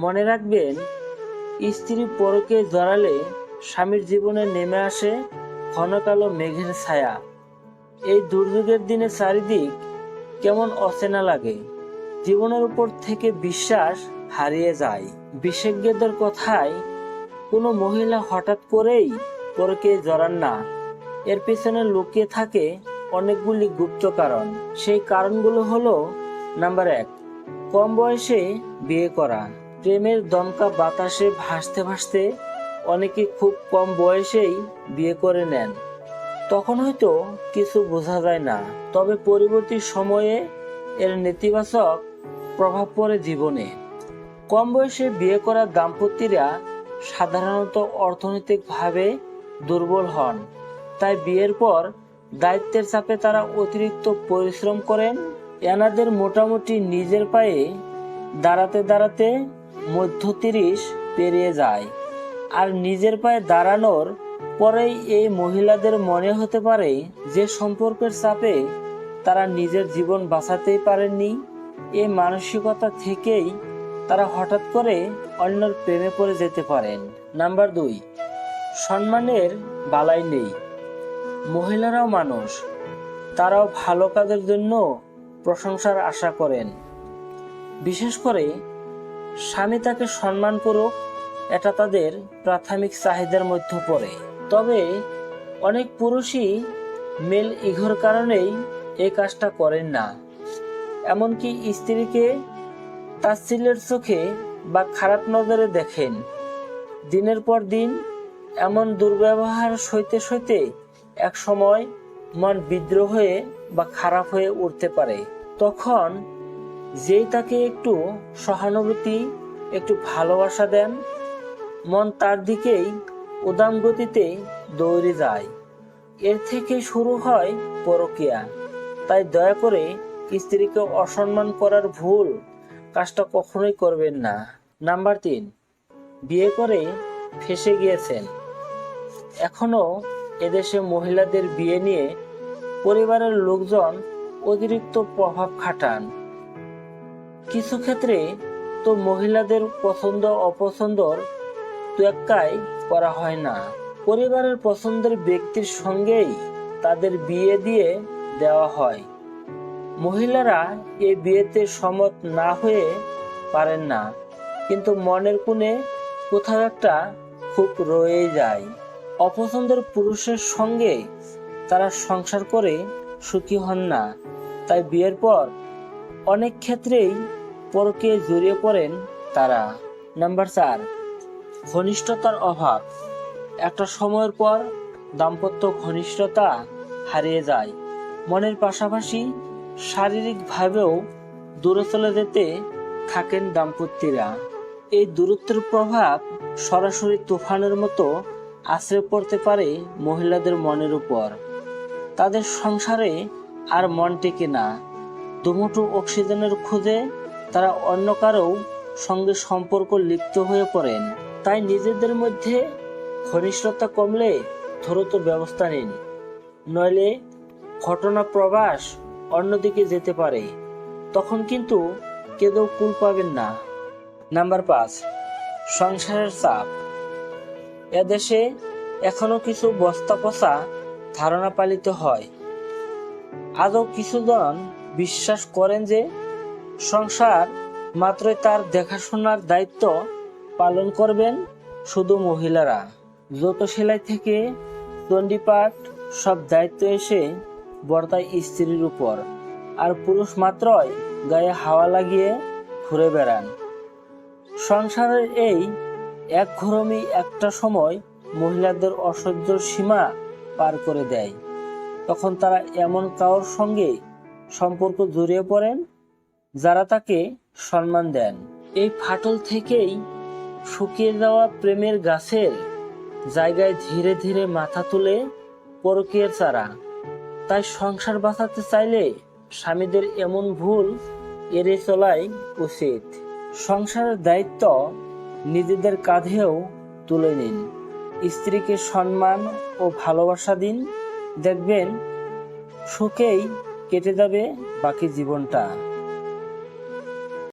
মনে রাখবেন, স্ত্রী পরকে জড়ালে স্বামীর জীবনে নেমে আসে ঘন কালো মেঘের ছায়া। এই দুর্যোগের দিনে চারিদিক কেমন অচেনা লাগে, জীবনের উপর থেকে বিশ্বাস হারিয়ে যায়। বিশেষজ্ঞদের কথায় কোনো মহিলা হঠাৎ করেই পরকে জড়ান না, এর পেছনে লুকিয়ে থাকে অনেকগুলি গুপ্ত কারণ। সেই কারণগুলো হলো: নাম্বার 1, কম বয়সে বিয়ে করা। প্রেমের দমকা বাতাসে ভাসতে ভাসতে অনেকে খুব কম বয়সেই বিয়ে করে নেন। তখন হয়তো কিছু বোঝা যায় না, তবে পরবর্তী সময়ে এর নেতিবাচক প্রভাব পড়ে জীবনে। কম বয়সে বিয়ে করা দাম্পত্যরা সাধারণত অর্থনৈতিকভাবে দুর্বল হন, তাই বিয়ের পর দায়িত্বের চাপে তারা অতিরিক্ত পরিশ্রম করেন। এনাদের মোটামুটি নিজের পায়ে দাঁড়াতে দাঁড়াতে মধ্য 30 পেরিয়ে যায়। আর নিজের পায়ে দাঁড়ানোর পরেই এই মহিলাদের মনে হতে পারে যে সম্পর্কের চাপে তারা নিজের জীবন বাঁচাতেই পারেননি। এই মানসিকতা থেকেই তারা হঠাৎ করে অন্যের প্রেমে পড়ে যেতে পারেন। নাম্বার 2, সম্মানের বালাই নেই। মহিলারাও মানুষ, তারাও ভালো কাজের জন্য প্রশংসার আশা করেন। বিশেষ করে স্বামী তাকে সম্মান করুক, এটা তাদের প্রাথমিক চাহিদার মধ্যে পড়ে। তবে অনেক পুরুষই মেল ইগোর কারণেই এই কাজটা করেন না। এমনকি স্ত্রীকে তাচ্ছিল্যের চোখে বা খারাপ নজরে দেখেন। দিনের পর দিন এমন দুর্ব্যবহার সইতে সইতে এক সময় মন বিদ্রোহ হয়ে বা খারাপ হয়ে উঠতে পারে। তখন যেই তাকে একটু সহানুভূতি, একটু ভালোবাসা দেন, মন তার দিকেই উদাম গতিতে দৌড়ে যায়। এর থেকে শুরু হয় পরকীয়া। তাই দয়া করে স্ত্রীকে অসম্মান করার ভুল কাজটা কখনোই করবেন না। নাম্বার 3, বিয়ে করে ফেঁসে গিয়েছেন। এখনো এদেশে মহিলাদের বিয়ে নিয়ে পরিবারের লোকজন অতিরিক্ত প্রভাব খাটান। কিছু ক্ষেত্রে তো মহিলাদের পছন্দ অপছন্দর তোয়াক্কাই করা হয় না। পরিবারের পছন্দের ব্যক্তির সঙ্গেই তাদের বিয়ে দিয়ে দেওয়া হয়। মহিলারা এই বিয়েতে সম্মত না হয়ে পারেন না, কিন্তু মনের কোণে কোথাও একটা খুব রয়ে যায়। অপছন্দের পুরুষের সঙ্গে তারা সংসার করে সুখী হন না, তাই বিয়ের পর অনেক ক্ষেত্রেই পরকে জড়িয়ে পড়েন তারা। নাম্বার 4, ঘনিষ্ঠতার অভাব। একটা সময়ের পর দাম্পত্য ঘনিষ্ঠতা হারিয়ে যায়। মনের পাশাপাশি শারীরিকভাবেও দূরে চলে যেতে থাকেন দাম্পত্যরা। এই দূরত্বের প্রভাব সরাসরি তুফানের মতো আছড়ে পড়তে পারে মহিলাদের মনের উপর। তাদের সংসারে আর মন টেকে না। দুমুঠো অক্সিজেনের খোঁজে তারা অন্য কারো সঙ্গে সম্পর্ক লিপ্ত হয়ে পড়েন। তাই নিজেদের মধ্যে ঘনিষ্ঠতা কমলে দ্রুত ব্যবস্থা নিন, নইলে ঘটনা প্রবাস অন্যদিকে যেতে পারে। তখন কিন্তু কেঁদেও কুল পাবেন না। নাম্বার 5, সংসারের চাপ। এদেশে এখনো কিছু বস্তা পচা ধারণা পালিত হয়। আজও কিছুজন বিশ্বাস করেন যে সংসার মাত্রই তার দেখাশোনার দায়িত্ব পালন করবেন শুধু মহিলারা। যত সেলাই থেকে দণ্ডিপাঠ সব দায়িত্ব এসে বর্তায় স্ত্রীর উপর, আর পুরুষ মাত্রই গায়ে হাওয়া লাগিয়ে ঘুরে বেড়ান। সংসারের এই একঘরমি একটা সময় মহিলাদের অসহ্যর সীমা পার করে দেয়। তখন তারা এমন কারোর সঙ্গে সম্পর্ক জড়িয়ে পড়েন যারা তাকে সম্মান দেন। এই ফাটল থেকেই শুকিয়ে যাওয়া প্রেমের গাছের জায়গায় ধীরে ধীরে মাথা তুলে পরকীয়ার চারা। তাই সংসার বাঁচাতে চাইলে স্বামীদের এমন ভুল এড়িয়ে চলাই উচিত। সংসারের দায়িত্ব নিজেদের কাঁধেও তুলে নিন। স্ত্রীকে সম্মান ও ভালোবাসা দিন, দেখবেন সুখেই কেটে যাবে বাকি জীবনটা।